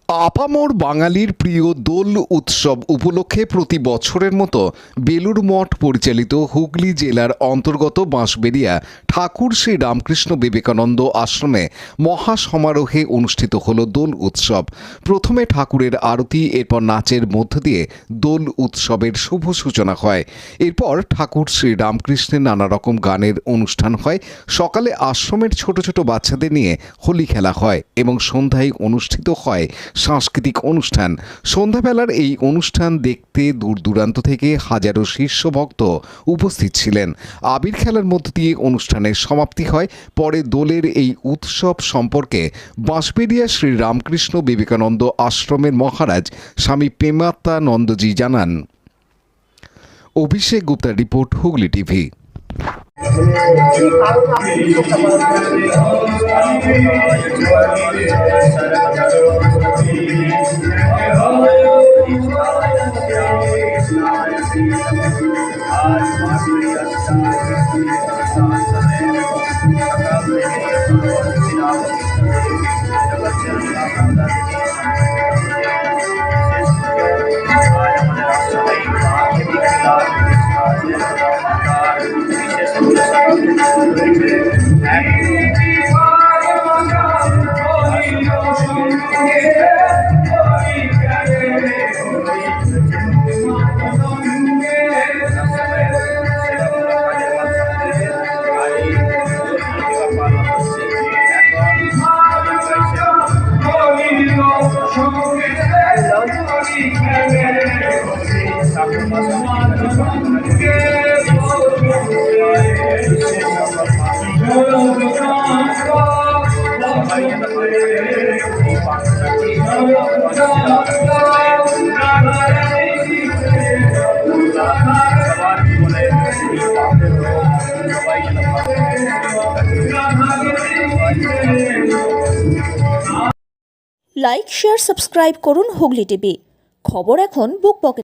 আপামর বাঙালির প্রিয় দোল উৎসব উপলক্ষে প্রতি বছরের মতো বেলুড় মঠ পরিচালিত হুগলি জেলার অন্তর্গত বাঁশবেড়িয়া ঠাকুর শ্রী রামকৃষ্ণ বিবেকানন্দ আশ্রমে মহা সমারোহে অনুষ্ঠিত হল দোল উৎসব। প্রথমে ঠাকুরের আরতি, এরপর নাচের মধ্য দিয়ে দোল উৎসবের শুভ সূচনা হয়। এরপর ঠাকুর শ্রী রামকৃষ্ণের নানা রকম গানের অনুষ্ঠান হয়। সকালে আশ্রমের ছোট ছোট বাচ্চাদের নিয়ে হোলি খেলা হয় এবং সন্ধ্যায় অনুষ্ঠিত হয় সাংস্কৃতিক অনুষ্ঠান। সন্ধ্যাবেলার এই অনুষ্ঠান দেখতে দূর দূরান্ত থেকে হাজারো শীর্ষ ভক্ত উপস্থিত ছিলেন। আবির খেলার মধ্য দিয়ে অনুষ্ঠানের সমাপ্তি হয়। পরে দোলের এই উৎসব সম্পর্কে বাঁশবেড়িয়া শ্রী রামকৃষ্ণ বিবেকানন্দ আশ্রমের মহারাজ স্বামী প্রেমাত্মানন্দজি জানান। অভিষেক গুপ্তার রিপোর্ট, Hooghly TV. Like, share, subscribe করুন হুগলি টিভি। খবর এখন বুক পকেটে।